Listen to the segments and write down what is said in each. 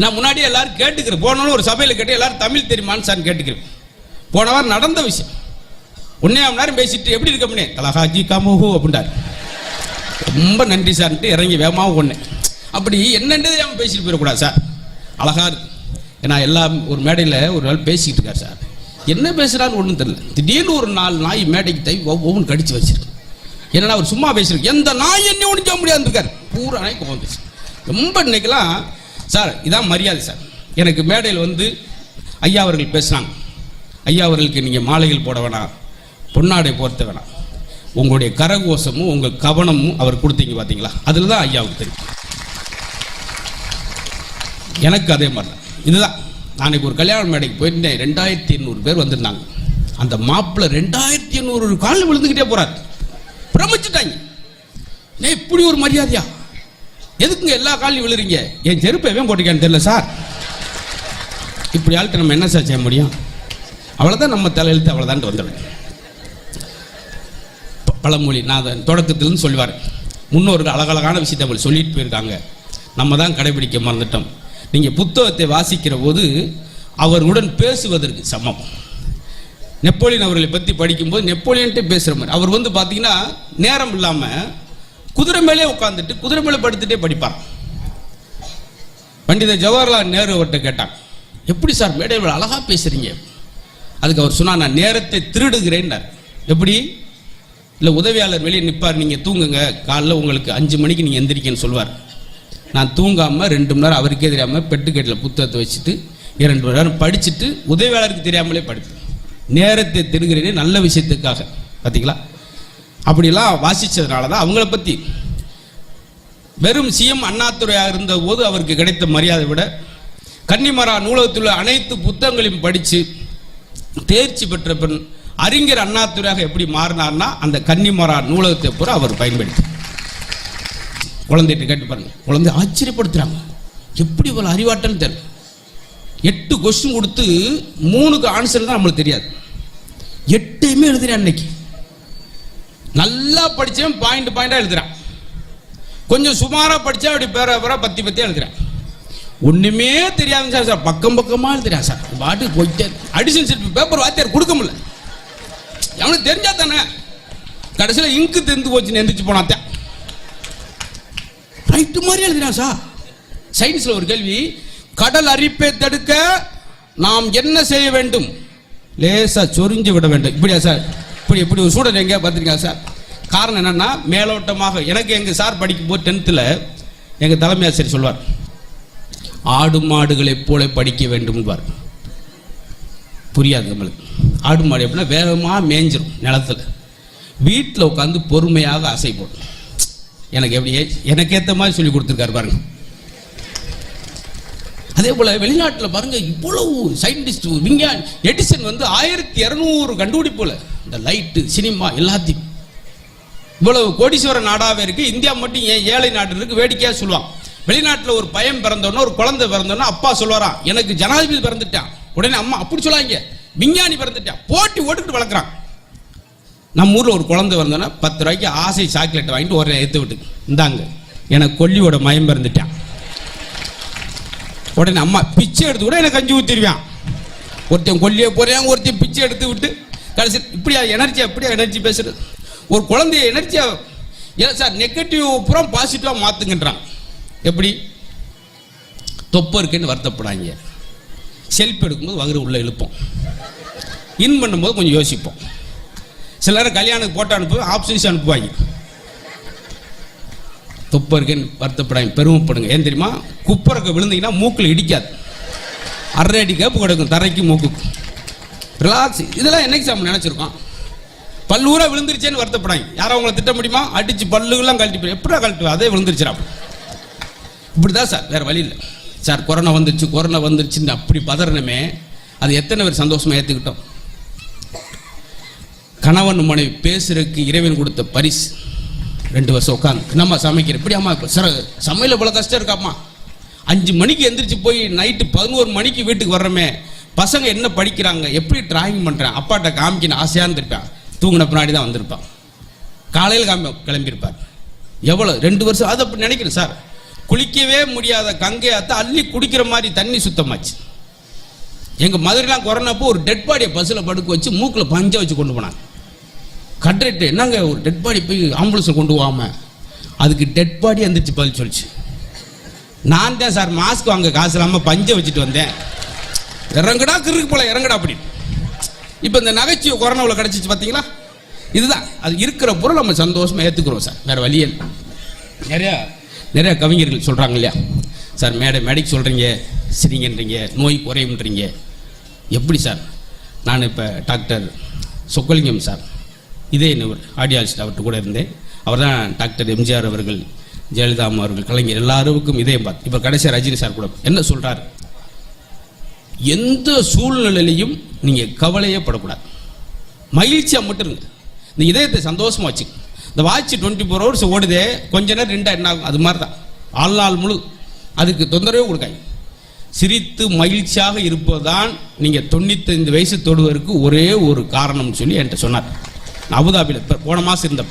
நான் முன்னாடியே எல்லாரும் கேட்டுக்கிறேன். போனோன்னு ஒரு சபையில் கேட்டு எல்லாரும் தமிழ் தெரியுமான்னு சார் கேட்டுக்கிறேன். போன வாரம் நடந்த விஷயம். 1.5 மணி நேரம் பேசிட்டு எப்படி இருக்கமுனே தலஹாஜி கமோஹூ அப்படின்றார். ரொம்ப நன்றி சார்ன்ட்டு இறங்கி வேகமாக ஒன்று அப்படி என்னன்றது அவன் பேசிட்டு போயிடக்கூடாது சார். அழகா இருக்கு. ஏன்னா எல்லாம் ஒரு மேடையில் ஒரு நாள் பேசிக்கிட்டு இருக்கார் சார். என்ன பேசுகிறான்னு ஒன்றும் தெரியல. திடீர்னு ஒரு 4 நாய் மேடைக்கு தை ஒவ்வொன்று கடிச்சு வச்சிருக்கு. என்னன்னா அவர் சும்மா பேசியிருக்கு. எந்த நாய் என்ன ஒன்றும் செய்ய முடியாது இருக்கார். பூரா நாய் கோவம் பேசு. ரொம்ப இன்னைக்கெல்லாம் சார் இதான் மரியாதை சார். எனக்கு மேடையில் வந்து ஐயா அவர்கள் பேசுனாங்க. ஐயா அவர்களுக்கு நீங்கள் மாலைகள் போட வேணாம், பொன்னாடை போர்த்த வேணாம், உங்களுடைய கரகோஷமும் உங்கள் கவனமும் அவர் கொடுத்தீங்க பார்த்தீங்களா, அதில் தான் ஐயாவுக்கு தெரியும். எனக்கு அதே மாதிரி தான். இதுதான் நான் ஒரு கல்யாண மேடைக்கு போயிருந்தேன். 2800 பேர் வந்திருந்தாங்க. அந்த மாப்பிள்ளை 2800 காலில் விழுந்துக்கிட்டே போறாரு. பிரமிச்சுட்டாங்க. இப்படி ஒரு மரியாதையா? எதுக்குங்க எல்லா காலையும் விழுறீங்க? என் செருப்பை எவன் போட்டிருக்கான்னு தெரியல சார். இப்படி ஆள்கிட்ட நம்ம என்ன சார் செய்ய முடியும்? அவ்வளோதான் நம்ம தலையெழுத்து, அவ்வளோதான் வந்துடும். பழமொழி நான் தொடக்கத்தில்னு சொல்லுவார். முன்னோர்கள் அழகழகான விஷயத்தை அவள் சொல்லிட்டு போயிருக்காங்க. நம்ம தான் கடைபிடிக்க மறந்துட்டோம். நீங்கள் புத்தகத்தை வாசிக்கிற போது அவர்களுடன் பேசுவதற்கு சமம். நெப்போலியன் அவர்களை பற்றி படிக்கும்போது நெப்போலியன்ட்டே பேசுகிற மாதிரி. அவர் வந்து பார்த்தீங்கன்னா நேரம் இல்லாமல் குதிரை மேலே உட்காந்துட்டு குதிரை மேலே படுத்துட்டே படிப்பார். பண்டித ஜவஹர்லால் நேரு அவர்கிட்ட கேட்டாங்க, எப்படி சார் மேடையில் அழகாக பேசுகிறீங்க? அதுக்கு அவர் சொன்னார், நான் நேரத்தை திருடுகிறேன்னார். எப்படி? இல்லை உதவியாளர் வெளியே நிற்பார், நீங்கள் தூங்குங்க, காலைல உங்களுக்கு 5 மணிக்கு நீங்கள் எந்திரிக்கன்னு சொல்லுவார். நான் தூங்காமல் 2 மணி நேரம் அவருக்கே தெரியாமல் பெட்டுக்கேட்டில் புத்தகத்தை வச்சுட்டு 2 மணி நேரம் படிச்சுட்டு உதவியாளருக்கு தெரியாமலே படிப்பேன். நேரத்தை திருடுகிறேனே நல்ல விஷயத்துக்காக. பார்த்தீங்களா? அப்படிலாம் வாசித்ததுனால தான் அவங்கள பற்றி. வெறும் சிஎம் அண்ணாதுரையாக இருந்த போது அவருக்கு கிடைத்த மரியாதை விட கன்னிமரா நூலகத்தில் உள்ள அனைத்து புத்தகங்களையும் படித்து தேர்ச்சி பெற்ற பெண் அறிஞர் அண்ணாதுரையாக எப்படி மாறினார்னா அந்த கன்னிமரா நூலகத்தை பூரா அவர் பயன்படுத்தி. குழந்தைகிட்ட கேட்டு பாருங்க, குழந்தை ஆச்சரியப்படுத்துறாங்க. எப்படி இவ்வளோ அறிவாற்றல் தெரியல. 8 கொஸ்டின் கொடுத்து 3க்கு ஆன்சர் தான் நம்மளுக்கு தெரியாது. 8மே எழுதுறேன். அன்னைக்கு நல்லா படித்தேன், பாயிண்டாக எழுதுறான். கொஞ்சம் சுமாராக படித்தேன், அப்படி பேர பத்தி எழுதுறேன். ஒன்றுமே தெரியாதுங்க சார். பக்கமாக எழுதுறேன் சார். பாட்டுக்கு போயிட்டே அடிஷன் செட் பேப்பர் வாத்தியார் கொடுக்க முடியல. அவனுக்கு தெரிஞ்சா தானே. கடைசியில் இங்கு தெரிந்து போச்சுன்னு எந்திரிச்சு போனாத்தான் ரைட்டு மாதிரி எழுதுறான் சார். சயின்ஸில் ஒரு கேள்வி, கடல் அரிப்பை தடுக்க நாம் என்ன செய்ய வேண்டும்? லேசா சொரிஞ்சு விட வேண்டும். இப்படியா சார்? இப்படி ஒரு ஸ்டூடெண்ட் எங்கேயா பார்த்துருக்கா சார்? காரணம் என்னன்னா மேலோட்டமாக. எனக்கு எங்கள் சார் படிக்கும் போது 10th எங்கள் தலைமை ஆசிரியர் சொல்வார், ஆடு மாடுகளை போல படிக்க வேண்டும்வார். புரியாது நம்மளுக்கு. ஆடு மாடு எப்படின்னா வேகமாக மேய்ஞ்சிரும் நிலத்தில். வீட்டில் உட்காந்து பொறுமையாக அசை போடும். எனக்கு எப்படி எனக்கு ஏற்ற மாதிரி சொல்லி கொடுத்துருக்காரு பாருங்க. அதே போல் வெளிநாட்டில் பாருங்க, இவ்வளவு சயின்டிஸ்ட் விஞ்ஞானி எடிசன் வந்து 1200 கண்டுபிடிப்புல இந்த லைட்டு சினிமா எல்லாத்தையும். இவ்வளவு கோடீஸ்வர நாடாகவே இருக்கு. இந்தியா மட்டும் ஏன் ஏழை நாடு இருக்கு? வேடிக்கையாக சொல்லுவான். வெளிநாட்டில் ஒரு பையன் பிறந்தோன்னா, ஒரு குழந்தை பிறந்தோன்னா அப்பா சொல்லுவாராம், எனக்கு ஜனாதிபதி பிறந்துட்டான். உடனே அம்மா அப்படி சொல்லாங்க, விஞ்ஞானி பிறந்துட்டான். போட்டி ஓட்டுக்கிட்டு வளர்க்குறான். நம்ம ஊரில் ஒரு குழந்தை பிறந்தோன்னா 10 ரூபாய்க்கு ஆசை சாக்லேட் வாங்கிட்டு ஒரு எடுத்து விட்டு இந்தாங்க, எனக்கு கொல்லியோட மயம் பிறந்துட்டான். உடனே அம்மா பிச்சை எடுத்து கூட எனக்கு 5 ஊற்றிடுவான். ஒருத்தன் கொல்லியே போறேன், ஒருத்தன் பிச்சை எடுத்து விட்டு கடைசி இப்படியா எனர்ஜியா? இப்படியா எனர்ஜி பேசுறது? ஒரு குழந்தைய எனர்ஜியா ஏன் சார் நெகட்டிவ் புறம் பாசிட்டிவாக மாற்றுங்கன்றான். எப்படி? தொப்பை இருக்குன்னு வருத்தப்படாங்க. செல்ஃபி எடுக்கும்போது வகுறு உள்ள இழுப்போம். இன் பண்ணும்போது கொஞ்சம் யோசிப்போம். சில நேரம் கல்யாணத்துக்கு போட்டோ அனுப்புவோம், ஆப்ஷன்ஸ் அனுப்புவாங்க. தொப்பை இருக்குன்னு வருத்தப்படாங்க, பெருமைப்படுங்க. ஏன் தெரியுமா? குப்பரக்க விழுந்தீங்கன்னா மூக்கில் இடிக்காது. 1/2 அடி கேப்பு கிடக்கும் தரைக்கு மூக்குக்கு. ரிலாக்ஸ். இதெல்லாம் என்னைக்கு சார் நினைச்சிருக்கோம்? பல்லூரா விழுந்துருச்சேன்னு வருத்தப்படாங்க. யாரும் அவங்களை திட்ட முடியுமா? அடிச்சு பல்லுலாம் கழட்டி போய் எப்படா கழட்டு? அதே விழுந்துருச்சு. இப்படிதான் சார், வேற வழி இல்லை சார். கொரோனா வந்துருச்சுன்னு அப்படி பதறணுமே, அது எத்தனை பேர் சந்தோஷமா ஏற்றுக்கிட்டோம்? கணவன் மனைவி பேசுறதுக்கு இறைவன் கொடுத்த பரிசு. 2 வருஷம் உட்காந்து நம்ம சமைக்கிறோம். இப்படி அம்மா சார் சமையல் இவ்வளோ கஷ்டம் இருக்காம்மா. 5 மணிக்கு எந்திரிச்சு போய் நைட்டு 11 மணிக்கு வீட்டுக்கு வர்றோமே, பசங்க என்ன படிக்கிறாங்க, எப்படி டிராயிங் பண்ணுறான், அப்பாட்ட காமிக்கணும் ஆசையாக இருந்திருப்பான். தூங்கின பின்னாடி தான் வந்திருப்பான். காலையில் கிளம்பியிருப்பார். எவ்வளோ 2 வருஷம் அது அப்படி நினைக்கிறேன் சார். குளிக்கவே முடியாத கங்கை ஆத்த அள்ளி குடிக்கிற மாதிரி தண்ணி சுத்தமாச்சு. எங்க மதுரைலாம் கொரோனாப்போ ஒரு டெட் பாடியை பஸ்ஸில் படுக்க வச்சு மூக்கில் பஞ்சை வச்சு கொண்டு போனாங்க. கட்ரேட்டு என்னங்க ஒரு டெட் பாடி போய் ஆம்புலன்ஸில் கொண்டு போகாம, அதுக்கு டெட் பாடி வந்துருச்சு பதில் சொல்லிச்சு. நான் தான் சார் மாஸ்க் வாங்க காசு இல்லாமல் பஞ்சை வச்சுட்டு வந்தேன். இறங்கடா கிறுக்கு போல இறங்கடா அப்படின்னு. இப்போ இந்த நகைச்சுவை கொரோனாவில் கிடச்சிச்சு பார்த்தீங்களா? இதுதான் அது இருக்கிற பொருள் நம்ம சந்தோஷமாக ஏற்றுக்கிறோம் சார், வேறு வழியே இல்லை. நிறையா கவிஞர்கள் சொல்கிறாங்க இல்லையா சார், மேடைக்கு சொல்கிறீங்க, சிரிங்கன்றீங்க, நோய் குறையும்ன்றீங்க. எப்படி சார்? நான் இப்போ டாக்டர் சொக்கலிங்கம் சார், இதே இன்னொரு ஆடியாலஜிஸ்ட் அவர்கிட்ட கூட இருந்தேன். அவர் தான் டாக்டர் எம்ஜிஆர் அவர்கள், ஜெயலலிதா அம்மா அவர்கள், கலைஞர் எல்லாருக்கும் இதயம் பார்த்து. இப்போ கடைசியாக ரஜினி சார் கூட என்ன சொல்கிறார், எந்த சூழ்நிலையிலையும் நீங்கள் கவலையே படக்கூடாது, மகிழ்ச்சியாக மட்டும் இருங்க, இந்த இதயத்தை சந்தோஷமாக வச்சு. இந்த வாட்ச் 24 hours ஓடுதே, கொஞ்ச நேரம் 2 என்ன ஆகும், அது மாதிரி தான் ஆள் முழு அதுக்கு தொந்தரவே கொடுக்காங்க. சிரித்து மகிழ்ச்சியாக இருப்பதுதான் நீங்கள் 95 வயசு தொடுவதற்கு ஒரே ஒரு காரணம்னு சொல்லி என்கிட்ட சொன்னார். அபுதாபியில் போன மாதம் இருந்த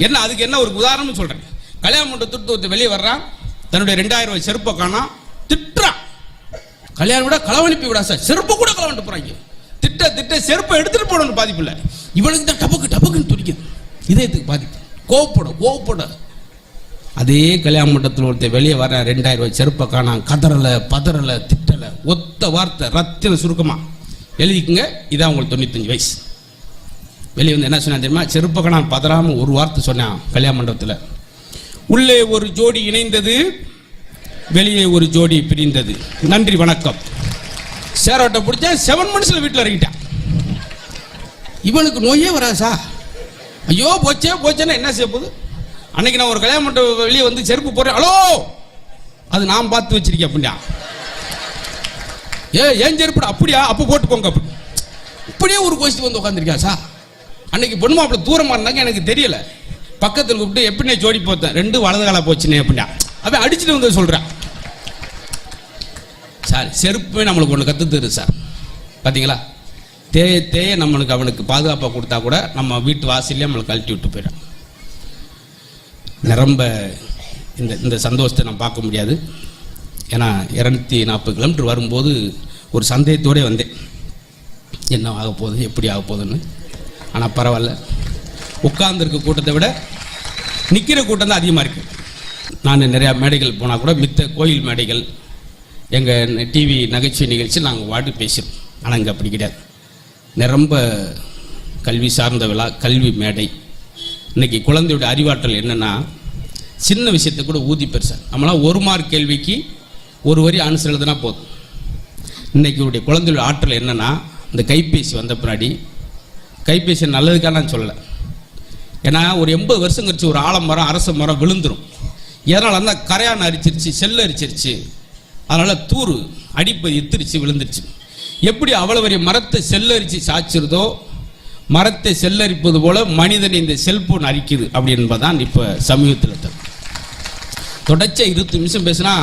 என்ன அதுக்கு என்ன ஒரு உதாரணம்னு சொல்கிறேன். கல்யாண மண்டபத்தை வெளியே வர்றான், தன்னுடைய 2000 ரூபாய் செருப்பை காணா, திட்டுறான். கல்யாணம் விட களவனுப்பி விடா சார், செருப்பை கூட களவன்ட்டு போகிறாங்க. திட்ட செருப்பை எடுத்துகிட்டு போடணும், பாதிப்பு இல்லை. இவளுக்கு தான் டபக்குன்னு துடிக்குது, இதயத்துக்கு பாதிப்பு, கோவப்பட. அதே கல்யாண மண்டபத்தில் ஒருத்தர் வெளியே வர 2000 ரூபாய் செருப்பை காணா, கதறலை பதறலை திட்டலை, ஒத்த வார்த்தை ரத்தின சுருக்கமாக எழுதிக்குங்க, இதான் உங்களுக்கு 95 வயசு. வெளியே வந்து என்ன சொன்னா தெரியுமா, செருப்பை காணா பதறாமல் ஒரு வார்த்தை சொன்னான் கல்யாண மண்டபத்தில், உள்ளே ஒரு ஜோடி இணைந்தது, வெளியே ஒரு ஜோடி பிரிந்தது, நன்றி வணக்கம். சேரோட்டை பிடிச்சா 7 minutesல வீட்டில் இறங்கிட்டான். இவனுக்கு நோயே வராசா? ஐயோ போச்சேன்னா என்ன செய்ய போகுது? அன்னைக்கு நான் ஒரு கல்யாண மண்டபம் வெளியே வந்து செருப்பு போடுறேன், ஹலோ அது நான் பார்த்து வச்சிருக்கேன் அப்படின்னா, ஏன் செருப்பு அப்படியா, அப்போ போட்டு போங்க அப்படி. இப்படியே ஒரு கோஷ்டி வந்து உட்காந்துருக்கா சார். அன்னைக்கு பொண்ணு மாப்பிள்ள தூரமாக இருந்தாங்க, எனக்கு தெரியல. பக்கத்தில் கூப்பிட்டு எப்படின்னே ஜோடி போத்தேன், 2 வலது கால போச்சுனே அப்படின்னா, அவன் அடிச்சுட்டு வந்து சொல்கிறான். சார் செருப்பே நம்மளுக்கு ஒன்று கற்றுத்தரு சார், பார்த்தீங்களா? தேய நம்மளுக்கு அவனுக்கு பாதுகாப்பாக கொடுத்தா கூட நம்ம வீட்டு வாசல்லே நம்மளுக்கு கழட்டி விட்டு போயிடும். நிரம்ப இந்த சந்தோஷத்தை நான் பார்க்க முடியாது. ஏன்னா 240 கிலோமீட்டர் வரும்போது ஒரு சந்தேகத்தோடு வந்தேன், என்ன ஆக போகுது எப்படி ஆக போகுதுன்னு. ஆனால் பரவாயில்ல, உட்கார்ந்துருக்க கூட்டத்தை விட நிற்கிற கூட்டம் தான் அதிகமாக இருக்குது. நான் நிறையா மேடைகள் போனால் கூட மித்த கோயில் மேடைகள், எங்கள் டிவி நகைச்சுவை நிகழ்ச்சி நாங்கள் வாட்டு பேசுகிறோம். ஆனால் இங்கே அப்படி கிடையாது. நிரம்ப கல்வி சார்ந்த விழா, கல்வி மேடை. இன்றைக்கி குழந்தையோட அறிவாற்றல் என்னென்னா, சின்ன விஷயத்தை கூட ஊதி பெருசாக நம்மளாம் 1 மார்க் கேள்விக்கு 1 வரி ஆன்சர் எழுதுனா போதும். இன்றைக்கி உடைய குழந்தையோட ஆற்றல் என்னென்னா, இந்த கைபேசி வந்த பின்னாடி, கைபேசி நல்லதுக்காக நான் சொல்லலை. ஏன்னா ஒரு 80 வருஷம் கழிச்சு ஒரு ஆலமரம் அரச மரம் விழுந்துடும். எதனால் அந்த கரையான் அரிச்சிருச்சு, செல் அரிச்சிருச்சு, அதனால் தூறு அடிப்பது எத்திரிச்சு விழுந்துருச்சு. எப்படி அவ்வளோ பெரிய மரத்தை செல்லரிச்சு சாய்ச்சிருதோ, மரத்தை செல்லரிப்பது போல மனிதன் இந்த செல்போன் அரிக்குது அப்படி என்பதான் இப்போ சமீபத்தில் தொடர்ச்சி 20 நிமிஷம் பேசினா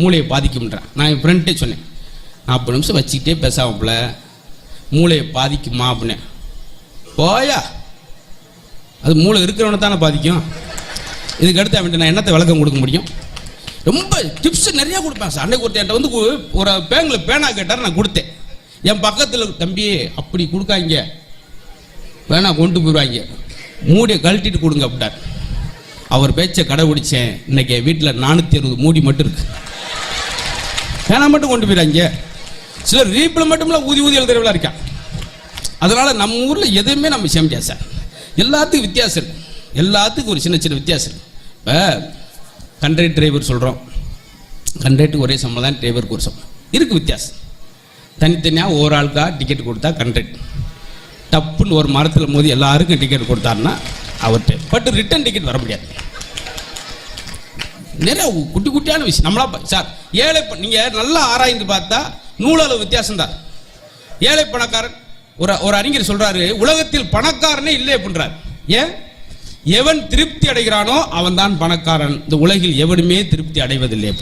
மூளையை பாதிக்கும்ன்றான். நான் என் ஃப்ரெண்ட்டே சொன்னேன், 40 நிமிஷம் வச்சுக்கிட்டே பேசாமப்பில் மூளையை பாதிக்குமா அப்படின்னேன். போயா, அது மூளை இருக்கிறவனை தானே பாதிக்கும். இதுக்கு அடுத்து அவன்கிட்ட நான் என்னத்தை விளக்கம் கொடுக்க முடியும்? ரொம்ப டிப்ஸ் நிறையா கொடுப்பேன் சார். அன்னைக்கு ஒருத்தன் வந்து ஒரு பேங்கில் பேனா கேட்டார், நான் கொடுத்தேன். என் பக்கத்தில் தம்பி அப்படி கொடுக்காங்க, பேனா கொண்டு போயிடுவாங்க, மூடியை கழட்டிட்டு கொடுங்க அப்படின்ட்டார். அவர் பேச்சை கடைபிடிச்சேன். இன்னைக்கு வீட்டில் 460 மூடி மட்டும் இருக்கு, பேனா மட்டும் கொண்டு போயிடுறாங்க. சிலர் ரீப்பில் மட்டும்லாம் ஊதி எழுதுறவளா இருக்கான். அதனால நம்ம ஊரில் எதுவுமே நம்ம செய்ய முடியாது சார். எல்லாத்துக்கும் வித்தியாசம் இருக்கு, எல்லாத்துக்கும் ஒரு சின்ன வித்தியாசம் இருக்கு. இப்போ கண்ட்ரக்டர் டிரைவர் சொல்கிறோம், கண்ட்ரக்டருக்கு ஒரே சம்பளம் தான், டிரைவருக்கு ஒரு சம்பளம் இருக்குது, வித்தியாசம். தனித்தனியாக ஒரு ஆளுக்கா டிக்கெட் கொடுத்தா கண்ட்ரக்டர், டப்புன்னு ஒரு மரத்தில் மோதி எல்லாருக்கும் டிக்கெட் கொடுத்தாருன்னா அவர்கிட்ட, பட் ரிட்டன் டிக்கெட் வர முடியாது. நிறைய குட்டியான விஷயம் நம்மளா சார். ஏழை நீங்கள் நல்லா ஆராய்ந்து பார்த்தா நூலளவு வித்தியாசம் தான். ஏழை பணக்காரன், ஒரு அறிஞர் சொல்றாரு, உலகத்தில் பணக்காரனே இல்லை அப்படின்றார். ஏன்? எவன் திருப்தி அடைகிறானோ அவன் தான் பணக்காரன், இந்த உலகில் எவனுமே திருப்தி அடைவதில்லை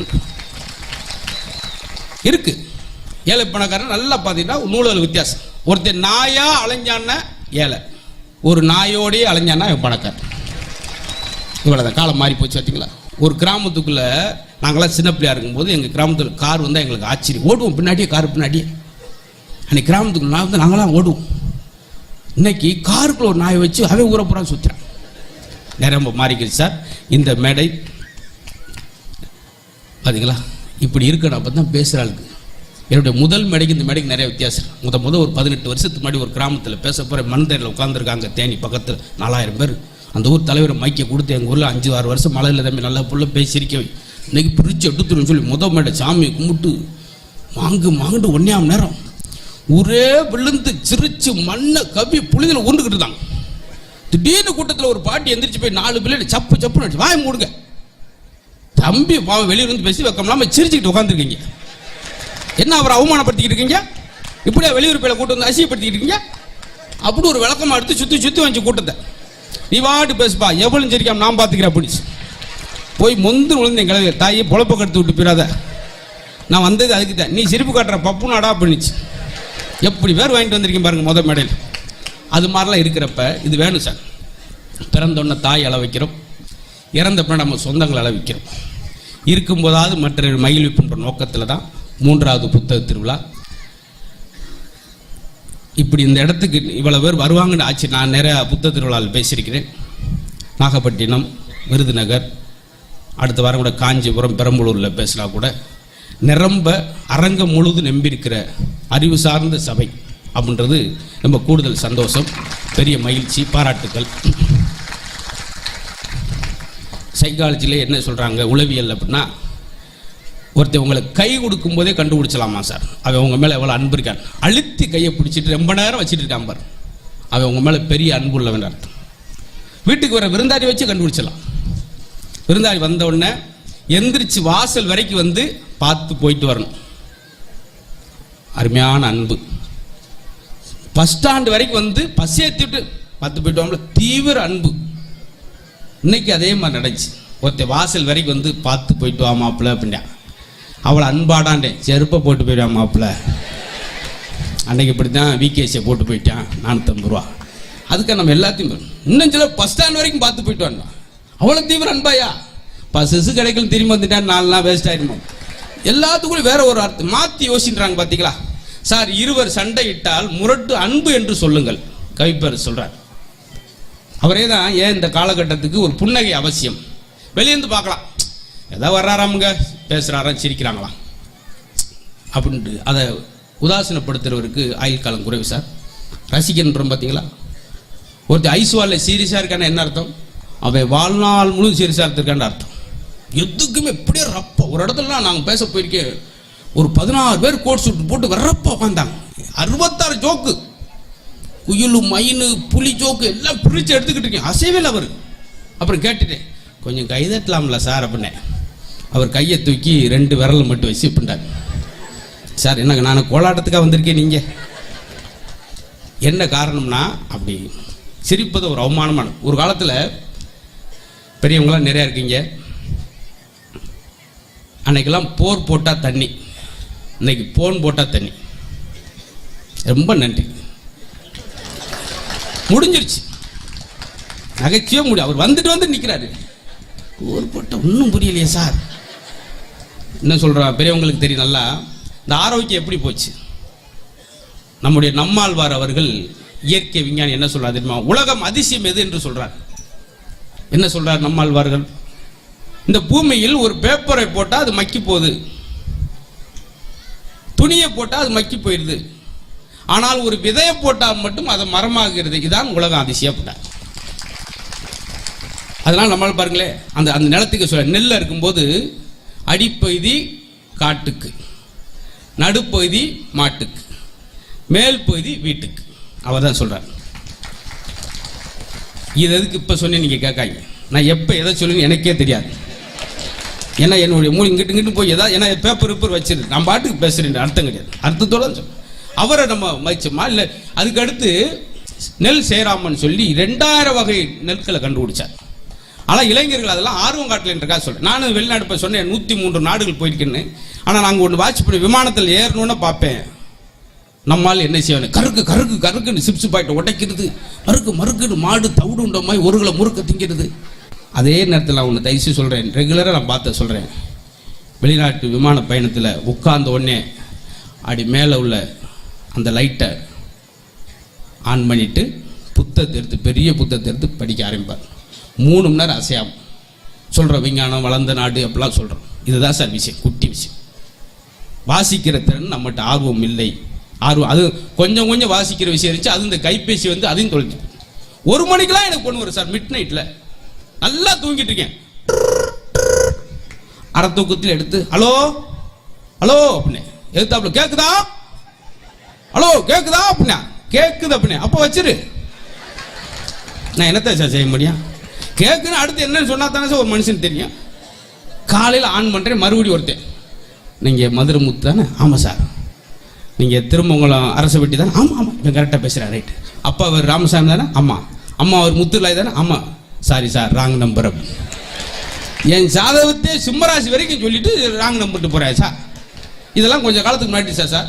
இருக்கு. ஏழை பணக்காரன் நல்லா பார்த்தீங்கன்னா நூலளவு வித்தியாசம். ஒருத்தர் நாயா அலைஞ்சான்னா ஏழை, ஒரு நாயோடையே அலைஞ்சான்னா பணக்காரன். இவ்வளவுதான், காலம் மாறி போச்சு பார்த்தீங்களா? ஒரு கிராமத்துக்குள்ள நாங்களாம் சின்ன பிள்ளையா இருக்கும்போது எங்கள் கிராமத்தில் கார் வந்தால் எங்களுக்கு ஆச்சரியம், ஓடுவோம் பின்னாடியே, கார் பின்னாடியே. அன்னைக்கு கிராமத்துக்குள்ள வந்து நாங்களாம் ஓடுவோம். இன்னைக்கு காருக்குள்ள ஒரு நாயை வச்சு அவன் ஊரை பூரா சுற்றுறான். நிரம்ப மாறிக்கிச்சு சார் இந்த மேடை. பார்த்தீங்களா, இப்படி இருக்கு. நான் அப்போ தான் பேசுகிறாளுக்கு என்னுடைய முதல் மேடைக்கு இந்த மேடைக்கு நிறைய வித்தியாசம். முதல் ஒரு 18 வருஷத்துக்கு முன்னாடி ஒரு கிராமத்தில் பேச போகிற மண்தரையில் உட்காந்துருக்காங்க தேனி பக்கத்தில் 4000 பேர். அந்த ஊர் தலைவரை மைக்க கொடுத்து எங்கள் ஊரில் 5-6 வருஷம் மழை இல்லை தம்பி நல்லா புள்ள பேசியிருக்க இன்னைக்கு பிரித்து எடுத்துருன்னு சொல்லி மேடை சாமியை கும்பிட்டு மாங்குட்டு 1 மணி நேரம் ஒரே விழுந்து சிரிச்சு மண்ணை கவி புளிதில் உண்டுக்கிட்டு இருந்தாங்க. திடீர்னு கூட்டத்தில் ஒரு பாட்டி எந்திரிச்சு போய் 4 பிள்ளைகள் சப்பு சப்புன்னு வாய மூடுங்க தம்பி பாவம் வெளியே வந்து பேசி வைக்கலாம சிரிச்சுக்கிட்டு உட்காந்துருக்கீங்க. என்ன அவரை அவமானப்படுத்திக்கிட்டு இருக்கீங்க? இப்படியா வெளியூர் பேரை கூட்டம் வந்து அசியப்படுத்திக்கிட்டு இருக்கீங்க? அப்படி ஒரு விளக்கமாக எடுத்து சுற்றி வந்து கூட்டத்தை நீ வாட்டு பேசுப்பா எவ்வளவு சரிக்காம நான் பார்த்துக்கிறேன் அப்படிச்சு போய் மொந்து விழுந்தேன். கிளவி தாயை பொழப்ப கடுத்து விட்டு போயிடாத, நான் வந்தது அதுக்கு தான், நீ சிரிப்பு காட்டுற பப்பு நாடா பண்ணிச்சு. எப்படி பேர் வாங்கிட்டு வந்திருக்கீங்க பாருங்க முதல் மேடையில். அது மாதிரிலாம் இருக்கிறப்ப இது வேணும் சார். பிறந்தோடனே தாய் அள வைக்கிறோம், இறந்தப்ப நம்ம சொந்தங்களை அள வைக்கிறோம். இருக்கும்போதாவது மற்ற மகிழ்விப்புன்ற நோக்கத்தில் தான் 3வது புத்தக திருவிழா. இப்படி இந்த இடத்துக்கு இவ்வளோ பேர் வருவாங்கன்னு ஆச்சு. நான் நிறைய புத்தக திருவிழாவில் பேசியிருக்கிறேன். நாகப்பட்டினம், விருதுநகர், அடுத்த வாரம் கூட காஞ்சிபுரம், பெரம்பலூரில் பேசினா கூட நிரம்ப அரங்கம் முழுதும் நம்பியிருக்கிற அறிவு சார்ந்த சபை அப்படின்றது ரொம்ப கூடுதல் சந்தோஷம், பெரிய மகிழ்ச்சி, பாராட்டுக்கள். சைக்காலஜியில் என்ன சொல்கிறாங்க, உளவியல் அப்படின்னா ஒருத்தர் உங்களுக்கு கை கொடுக்கும் போதே கண்டுபிடிச்சலாமா சார் அவன் உங்கள் மேலே எவ்வளோ அன்பு இருக்கான். அழுத்தி கையை பிடிச்சிட்டு ரொம்ப நேரம் வச்சுட்டு இருக்கான் பார், அவன் உங்கள் மேலே பெரிய அன்பு உள்ளவன் அர்த்தம். வீட்டுக்கு வர விருந்தாடி வச்சு கண்டுபிடிச்சலாம். விருந்தாடி வந்த உடனே எந்திரிச்சு வாசல் வரைக்கும் வந்து பார்த்து போயிட்டு வரணும், அருமையான அன்பு. பஸ் ஸ்டாண்டு வரைக்கும் வந்து பஸ் ஏற்றிட்டு பார்த்து போயிட்டு வாங்க, தீவிர அன்பு. இன்னைக்கு அதே மாதிரி நடந்துச்சு. ஒருத்தர் வாசல் வரைக்கும் வந்து பார்த்து போயிட்டு வா மாப்பிள்ள அப்படின்னா அவளை அன்பாடாண்டேன், செருப்பை போட்டு போயிடுவா மாப்பிள்ள. அன்னைக்கு இப்படி தான் விகேசியை போட்டு போயிட்டான் 450 ரூபா. அதுக்கு நம்ம எல்லாத்தையும் இன்னும் சில பஸ் ஸ்டாண்ட் வரைக்கும் பார்த்து போயிட்டு வந்தோம். அவ்வளோ தீவிர அன்பாயா? பஸ்ஸு கிடைக்கல திரும்பி வந்துட்டான், 4 நாள் வேஸ்ட் ஆயிடுமா. எல்லாத்துக்கும் வேற ஒரு அர்த்தம் மாற்றி யோசிக்கிறாங்க. பார்த்தீங்களா சார், இருவர் சண்டையிட்டால் முரட்டு அன்பு என்று சொல்லுங்கள், கவிப்பர் சொல்றார். அவரே தான் ஏன் இந்த காலகட்டத்துக்கு ஒரு புன்னகை அவசியம். வெளியேந்து பார்க்கலாம், ஏதாவது வர்றாராமுங்க பேசுகிறாராம் சிரிக்கிறாங்களாம் அப்படின்ட்டு அதை உதாசீனப்படுத்துறவருக்கு ஆயுள் காலம் குறைவு சார். ரசிக்கன்றோம் பார்த்தீங்களா. ஒருத்தர் ஐஸ்வாலில் சீரியஸாக இருக்கான்னு என்ன அர்த்தம்? அவன் வாழ்நாள் முழு சீரியஸாக இருக்கான்னு அர்த்தம். எதுக்குமே எப்படியே ரப்பா. ஒரு இடத்துல நாங்கள் பேச போயிருக்கேன், ஒரு 16 பேர் கோட் சூட் போட்டு வர்றப்பா உட்காந்தாங்க. 66 ஜோக்கு, குயிலு மயினு புலி ஜோக்கு எல்லாம் பிரித்து எடுத்துக்கிட்டு இருக்கேன். அசைவில் அவர். அப்புறம் கேட்டுட்டேன், கொஞ்சம் கைதட்டலாம்ல சார் அப்படின்னேன். அவர் கையை தூக்கி 2 விரல் மட்டும் வச்சு பிண்டார். சார் என்னங்க நான் கோலாட்டத்துக்காக வந்திருக்கேன், நீங்கள் என்ன காரணம்னா அப்படி சிரிப்பது ஒரு அவமானமான. ஒரு காலத்தில் பெரியவங்களாம் நிறையா இருக்கீங்க, அன்னைக்கெல்லாம் போர் போட்டால் தண்ணி, இன்னைக்கு போன் போட்டால் தண்ணி. ரொம்ப நன்றி, முடிஞ்சிருச்சு, நகைச்சுவே முடியும். அவர் வந்துட்டு நிற்கிறாரு, போர் போட்டால் ஒன்றும் புரியலையே சார். என்ன சொல்கிறா பெரியவங்களுக்கு தெரியும் நல்லா. இந்த ஆரோக்கியம் எப்படி போச்சு? நம்முடைய நம்மாழ்வார் அவர்கள் இயற்கை விஞ்ஞானி என்ன சொல்றார் தெரியுமா? உலகம் அதிசயம் எது என்று சொல்றார். என்ன சொல்றார் நம்மாழ்வார்கள்? இந்த பூமியில் ஒரு பேப்பரை போட்டால் அது மக்கி போகுது, துணியை போட்டால் அது மக்கி போயிடுது, ஆனால் ஒரு விதையை போட்டால் மட்டும் அது மரமாகிறது. இதுதான் உலகம் அதிசயம். அதனால் நம்மளால் பாருங்களேன், அந்த அந்த நிலத்துக்கு சொல்ல நெல்ல இருக்கும்போது அடிப்பகுதி காட்டுக்கு, நடுப்பகுதி மாட்டுக்கு, மேல் பகுதி வீட்டுக்கு. அவர் தான் சொல்றார். இது எதுக்கு இப்போ சொன்னேன் நீங்கள் கேட்காங்க. நான் எப்போ எதை சொல்லுன்னு எனக்கே தெரியாது. ஏன்னா என்னுடைய மூணு இங்கிட்டு போய் ஏதாவது ஏன்னா பேப்பர் வச்சிருக்கு, நான் பாட்டுக்கு பேசுறேன், அர்த்தம் கிடையாது. அர்த்தத்தோட சொல்ல அவரை நம்ம மதிச்சோமா இல்லை? அதுக்கு அடுத்து நெல் சேராமன்னு சொல்லி 2000 வகை நெற்களை கண்டுபிடிச்சார். ஆனால் இளைஞர்கள் அதெல்லாம் ஆர்வம் காட்டலன்றக்கா சொல்கிறேன். நானும் வெளிநாடு போய் சொன்னேன், 103 நாடுகள் போயிருக்கேன்னு. ஆனால் நாங்கள் ஒன்று வாட்ச் பண்ணி விமானத்தில் ஏறணுன்னு பார்ப்பேன், நம்மால் என்ன செய்யணும், கருக்கு கருக்கு கருக்குன்னு சிப்ஸ் பாயிட்டு உடைக்கிறது, மறுக்குன்னு மாடு தவிடு உண்ட மாதிரி 1 கிலோ முறுக்க திங்கிறது. அதே நேரத்தில் நான் ஒன்று தயவுசெய்து சொல்கிறேன், ரெகுலராக நான் பார்த்து சொல்கிறேன். வெளிநாட்டு விமான பயணத்தில் உட்கார்ந்த உடனே அப்படி மேலே உள்ள அந்த லைட்டை ஆன் பண்ணிவிட்டு புத்தகத்தை எடுத்து, பெரிய புத்தகத்தை எடுத்து படிக்க ஆரம்பிப்பார். 3 மணி நேரம் அசையாமல் சொல்கிறோம். விஞ்ஞானம் வளர்ந்த நாடு அப்படிலாம் சொல்கிறோம். இதுதான் சார் விஷயம், குட்டி விஷயம். வாசிக்கிற திறன் நம்மகிட்ட ஆர்வம் இல்லை. அது கொஞ்சம் கொஞ்சம் வாசிக்கிற விஷயம் இருந்துச்சு. அது இந்த கைபேசி வந்து அதையும் தொலைச்சு. 1 மணிக்கெல்லாம் எனக்கு பொண்ணு வரும் சார். மிட் நைட்டில் நல்லா தூங்கிட்டு இருக்கேன், அரை தூக்கத்தில் எடுத்து ஹலோ ஹலோ அப்படின்னு எதிர்த்தாப்புல கேட்குதா, ஹலோ கேட்குதா அப்படின்னா கேட்குது அப்படின்னு அப்போ வச்சிரு. நான் என்னத்தை சார் செய்ய முடியும்? கேட்குன்னு அடுத்து என்னன்னு சொன்னா தானே சார் ஒரு மனுஷன் தெரியும். காலையில் ஆன் பண்ணுறேன், மறுபடியும் ஒருத்தன், நீங்கள் மதுரை முத்து தானே? ஆமாம் சார். நீங்கள் திருமங்கலம் அரசு வெட்டி தானே? ஆமாம் ஆமாம், இப்போ கரெக்டாக பேசுகிறேன். ரைட்டு. அப்பா அவர் ராமசாமி தானே? ஆமாம். அம்மா அவர் முத்துலாய் தானே? ஆமாம். Sorry sir, wrong number. என் ஜாதகத்தை சிம்மராசி வரைக்கும் சொல்லிட்டு ராங் நம்பர்ட்டு போகிறேன் சார். இதெல்லாம் கொஞ்சம் காலத்துக்கு முன்னாடி சார். சார்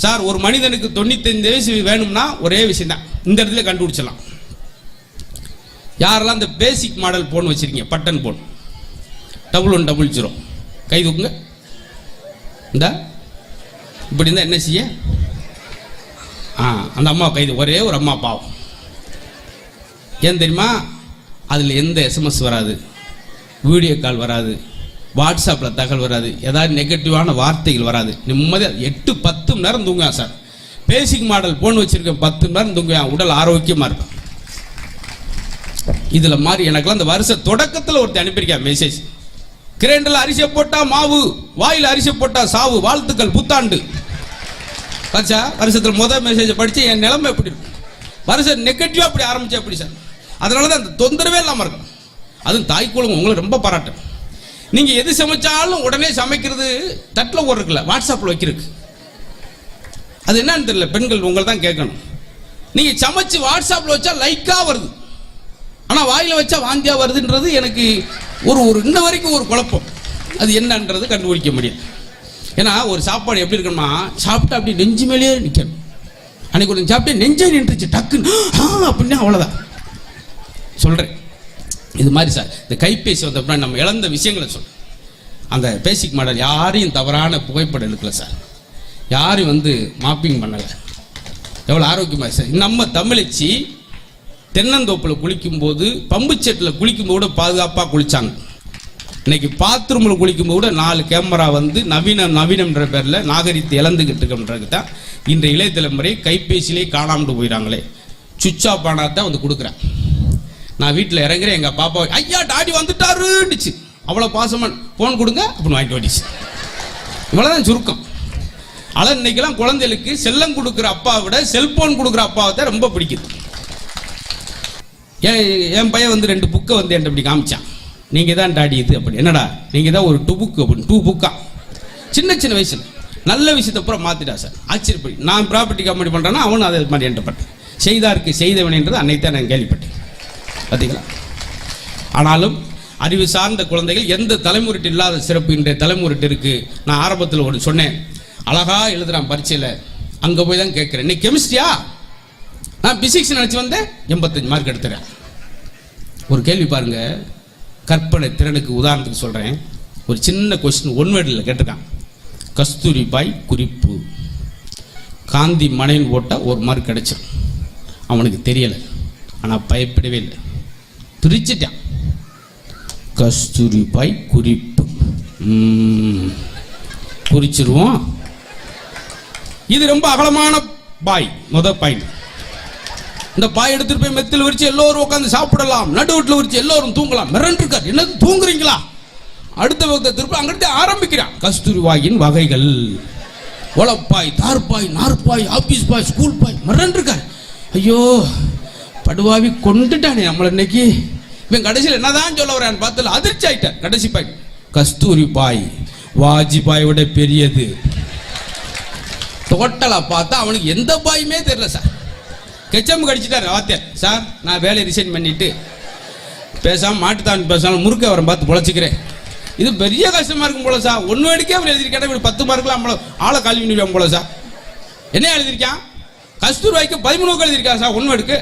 சார் ஒரு மனிதனுக்கு 95 வயசு வேணும்னா ஒரே விஷயம் தான், இந்த இடத்துல கண்டுபிடிச்சிடலாம். யாரெல்லாம் இந்த பேசிக் மாடல் போன் வச்சிருக்கீங்க, பட்டன் போன் 1100 கை தூக்குங்க. இந்த இப்படி இருந்தால் என்ன செய்ய? அந்த அம்மா கைது, ஒரே ஒரு அம்மா பாவம். ஏன் தெரியுமா? அதில் எந்த எஸ்எம்எஸ் வராது, வீடியோ கால் வராது, வாட்ஸ்அப்பில் தகவல் வராது, ஏதாவது நெகட்டிவான வார்த்தைகள் வராது. நிம்மதியாக 8-10 மணி நேரம் தூங்குவேன் சார். பேசிக் மாடல் போன் வச்சிருக்கேன், 10 மணி நேரம் தூங்குவேன், உடல் ஆரோக்கியமாக இருக்கும். இதில் மாதிரி எனக்குலாம் இந்த வருஷ தொடக்கத்தில் ஒருத்தர் அனுப்பியிருக்கேன் மெசேஜ். கிரைண்டரில் அரிசியை போட்டா மாவு, வாயில் அரிசி போட்டா சாவு, வாழ்த்துக்கள் புத்தாண்டு. பாச்சா வருஷத்தில் முதல் மெசேஜை படித்து என் நிலைமை எப்படி இருக்கும்? வருஷம் நெகட்டிவாக அப்படி ஆரம்பிச்சா எப்படி சார்? அதனால தான் அந்த தொந்தரவே இல்லாமல் இருக்கும். அதுவும் தாய்க்குழுங்க உங்களை ரொம்ப பாராட்டு. நீங்கள் எது சமைச்சாலும் உடனே சமைக்கிறது தட்டில் ஓடுறதுல வாட்ஸ்அப்பில் வைக்கிறதுக்கு. அது என்னன்னு தெரியல, பெண்கள் உங்களை தான் கேட்கணும். நீங்கள் சமைச்சு வாட்ஸ்அப்பில் வச்சா லைக்காக வருது, ஆனால் வாயில் வச்சா வாந்தியாக வருதுன்றது எனக்கு ஒரு இன்ன வரைக்கும் ஒரு குழப்பம். அது என்னன்றது கண்டுபிடிக்க முடியும். ஏன்னா ஒரு சாப்பாடு எப்படி இருக்கணுமா, சாப்பிட்டா அப்படி நெஞ்சு மேலேயே நிற்கணும். அன்னைக்கு ஒரு சாப்பிட்டு நெஞ்சே நின்றுச்சு டக்குன்னு அப்படின்னா அவ்வளோதான் சொல்கிறேன். இது மாதிரி சார் இந்த கைபேசி வந்தப்ப நம்ம இழந்த விஷயங்களை சொல்கிறேன். அந்த பேசிக் மாடல் யாரையும் தவறான புகைப்படம் எடுக்கல சார், யாரையும் வந்து மாப்பிங் பண்ணலை. எவ்வளோ ஆரோக்கியமாக சார். நம்ம தமிழச்சி தென்னந்தோப்பில் குளிக்கும்போது, பம்பு செட்டில் குளிக்கும்போது பாதுகாப்பாக குளித்தாங்க. இன்னைக்கு பாத்ரூமில் குளிக்கும்போது கூட 4 கேமரா வந்து நவீனம்ன்ற பேரில் நாகரிகத்தை இழந்துக்கிட்டு இருக்கன்றது தான் இன்றைய இளைய தலைமுறை கைபேசியிலே காணாமட்டு போயிடறாங்களே. சுவிட்ச் ஆஃப் ஆனால் தான் வந்து கொடுக்குறேன். நான் வீட்டில் இறங்குறேன், எங்கள் பாப்பா ஐயா டாடி வந்துட்டாருன்னுச்சு, அவ்வளோ பாசமாக ஃபோன் கொடுங்க அப்படின்னு வாங்கிட்டு ஓடிச்சு. இவ்வளோதான் சுருக்கம். ஆனால் இன்னைக்கெல்லாம் குழந்தைகளுக்கு செல்லம் கொடுக்குற அப்பாவை விட செல்போன் கொடுக்குற அப்பாவை தான் ரொம்ப பிடிக்குது. என் பையன் வந்து 2 புக்கை வந்து என்கிட்ட இப்படி காமிச்சான். நீங்கள் தான் டாடி இது அப்படி. என்னடா நீங்கள் தான் ஒரு 2 புக்கு அப்படின்னு 2 புக்கா சின்ன சின்ன வயசில் நல்ல விஷயத்தை பூரா மாற்றிட்டா சார். ஆச்சரியப்படி நான் ப்ராப்பர்ட்டி கம்பெனி பண்ணுறேன்னா அவனும் அதே மாதிரி என்கிட்ட செய்தாருக்கு செய்தவனேன்றது அன்னைக்கு தான் நான் கேள்விப்பட்டேன். பார்த்தீங்களா? ஆனாலும் அறிவு சார்ந்த குழந்தைகள் எந்த தலைமுறைட்டு இல்லாத சிறப்பு இன்றைய தலைமுறைட்டு இருக்கு. நான் ஆரம்பத்தில் ஒரு சொன்னேன், அழகா எழுதுறான் பரீட்சையில், அங்கே போய் தான் கேட்குறேன் இன்னைக்கு கெமிஸ்ட்ரியா, நான் பிசிக்ஸ் நினச்சி வந்தேன் 85 மார்க் எடுத்துறேன். ஒரு கேள்வி பாருங்க, கற்பனை திறனுக்கு உதாரணத்துக்கு சொல்கிறேன். ஒரு சின்ன கொஸ்டின் 1 வேர்டில் கேட்டிருக்கான். கஸ்தூரிபாய் குறிப்பு காந்தி மனைன்னு போட்டால் 1 மார்க் கிடைச்சிடும். அவனுக்கு தெரியலை, ஆனால் பயப்படவே இல்லை, பிரிச்சுட்டான். கஸ்தூரிபாய் குறிப்பு குறிச்சிருவோம். இது ரொம்ப அகலமான பாய். பாய் இந்த பாய் எடுத்துட்டு போய் மெத்தில் விரிச்சு எல்லோரும் உட்காந்து சாப்பிடலாம், நடு வீட்டில் விரிச்சு எல்லோரும் தூங்கலாம். மிரண்டிருக்கார், என்னது தூங்குறீங்களா? அடுத்த வகுத்தை திருப்பி அங்கிட்டு ஆரம்பிக்கிறான். கஸ்தூரிபாயின் வகைகள், ஒலப்பாய், தார்பாய், நார்பாய், ஆபீஸ் பாய், ஸ்கூல் பாய். மிரண்டிருக்கார். ஐயோ படுவாவி கொண்டுட்டானே நம்மளை இன்னைக்கு. இவன் கடைசியில் என்னதான் சொல்ல வரான்னு பார்த்து அதிர்ச்சி ஆயிட்டார். கடைசி பாய் கஸ்தூரிபாய் வாஜ்பாய் விட பெரியது. டோட்டலா பார்த்தா அவனுக்கு எந்த பாயுமே தெரியல சார். கெச்சம் கடிச்சிட்டாரு வாத்தியார். சார் நான் வேலையை ரிசைன் பண்ணிட்டு பேசாமல் மாட்டுத்தான் பேசாமல் முறுக்க அவரை பார்த்து பொழைச்சிக்கிறேன். இது பெரிய கஷ்டமா இருக்கும் போல சார். 1 வேர்டுக்கே அவர் எழுதியிருக்கேன், இப்படி 10 மார்க்லாம் நம்மள ஆளை காலி பண்ணிடுவாங்க போல சார். என்ன எழுதியிருக்கான்? கஸ்தூரிபாய்க்கு 13 எழுதியிருக்கான் சார் 1 வேர்டுக்கு.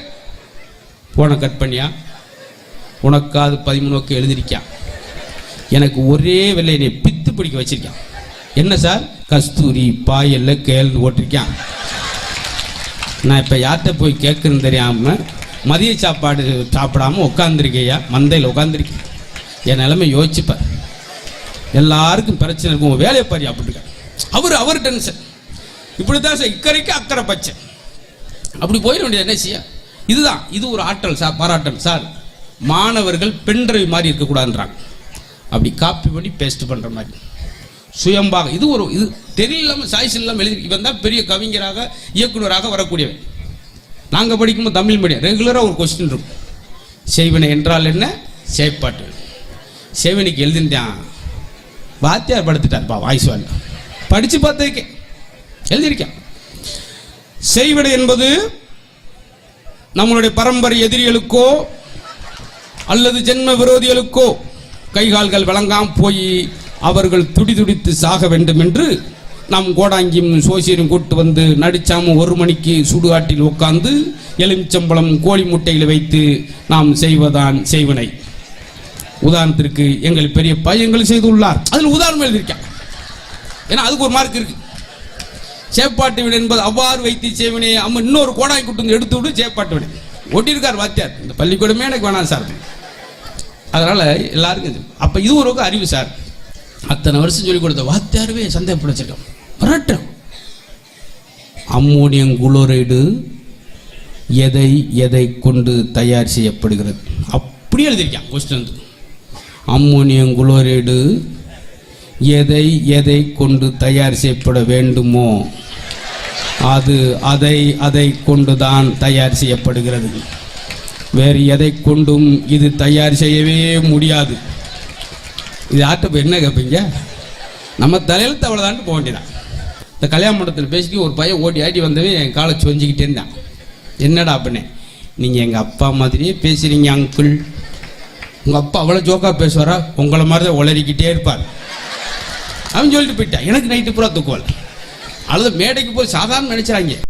போனை கட் பண்ணியா உனக்காது 13 எழுதிருக்கான். எனக்கு ஒரே வெள்ளை என்னை பித்து பிடிக்க வச்சிருக்கான். என்ன சார்? கஸ்தூரி பாயல்ல கேள்வி ஓட்டிருக்கான். நான் இப்போ யார்கிட்ட போய் கேட்குறேன்னு தெரியாமல் மதிய சாப்பாடு சாப்பிடாம உட்காந்துருக்கையா, மந்தையில் உட்காந்துருக்கேன். என் நிலைமை யோசிச்சுப்பார். எல்லாருக்கும் பிரச்சனை இருக்கும், உங்கள் வேலையை பாரு அப்படிங்க. அவர் டென்ஷன். இப்படி தான் சார் இக்கரைக்கு அக்கறை பச்சை. அப்படி போயிட வேண்டியது என்ன செய்ய? இதுதான், இது ஒரு ஆற்றல் சார், பாராட்டல் சார். மாணவர்கள் பெண்ட்ரைவ் மாதிரி இருக்கக்கூடாதுன்றாங்க. அப்படி காப்பி பண்ணி பேஸ்ட் பண்ணுற மாதிரி சுயம்பாக இது ஒரு இது தெரியலாமல் சாய்ஸ் இல்லாமல் எழுதி. இவன் தான் பெரிய கவிஞராக இயக்குநராக வரக்கூடியவன். நாங்கள் படிக்கும்போது தமிழ் மீடியம் ரெகுலராக ஒரு கொஸ்டின் இருக்கும். செய்வினை என்றால் என்ன? செயற்பாட்டு. செய்வினைக்கு எழுதிருந்தான், வாத்தியார் படுத்துட்டார்ப்பா வாய்ஸ் வாங்க படித்து பார்த்துருக்கேன், எழுதியிருக்கேன். செய்வினை என்பது நம்மளுடைய பரம்பரை எதிரிகளுக்கோ அல்லது ஜென்ம விரோதிகளுக்கோ கைகால்கள் வழங்காம போய் அவர்கள் துடிதுடித்து சாக வேண்டும் என்று நாம் கோடாங்கியும் சோசியரும் கூட்டு வந்து நடிச்சாம 1 மணிக்கு சுடுகாட்டில் உட்கார்ந்து எலுமிச்சம்பழம் கோழி முட்டையில் வைத்து நாம் செய்வதான் செய்வினை. உதாரணத்திற்கு எங்கள் பெரிய பையங்கள் செய்துள்ளார், அதில் உதாரணம் எழுதியிருக்கேன். ஏன்னா அதுக்கு ஒரு மார்க் இருக்கு. சேப்பாட்டு வினை என்பது அவ்வாறு வைத்து செய்வினை. அம்மா இன்னொரு கோடாங்கி கூட்டு வந்து எடுத்து விடு சேப்பாட்டு வினை ஒட்டியிருக்கார் வாத்தியார். இந்த பள்ளிக்கூடமே எனக்கு வேணாம் சார். அதனால எல்லாருக்கும் அப்ப இது ஒரு அறிவு சார். அத்தனை வருஷம் சொல்லிக் கொடுத்த வாத்தியாரவே சந்தேகப்படிச்சிருக்கோம். வரட்டும். அம்மோனியம் குளோரைடு எதை எதை கொண்டு தயார் செய்யப்படுகிறது? அப்படியே எழுதியிருக்கான் கொஸ்டின். அம்மோனியம் குளோரைடு எதை எதை கொண்டு தயார் செய்யப்பட வேண்டுமோ அது அதை அதை கொண்டுதான் தயார் செய்யப்படுகிறது. வேறு எதை கொண்டும் இது தயார் செய்யவே முடியாது. இது ஆட்ட என்ன கேட்பீங்க? நம்ம தலையில் தவளைதான்ட்டு போக வேண்டியதான். இந்த கல்யாண மண்டபத்தில் பேசிட்டு ஒரு பையன் ஓடி ஆடி வந்தவே என் காலை சொஞ்சிக்கிட்டே இருந்தான். என்னடா அப்படின்னே, நீங்கள் எங்கள் அப்பா மாதிரியே பேசுகிறீங்க அங்கிள். உங்கள் அப்பா அவ்வளோ ஜோக்காக பேசுவாரா? உங்களை மாதிரி தான் உளறிக்கிட்டே இருப்பார். அவன் சொல்லிட்டு போயிட்டான். எனக்கு நைட்டு பூரா தூக்குவாள். அல்லது மேடைக்கு போய் சாதாரண நினைச்சாங்க.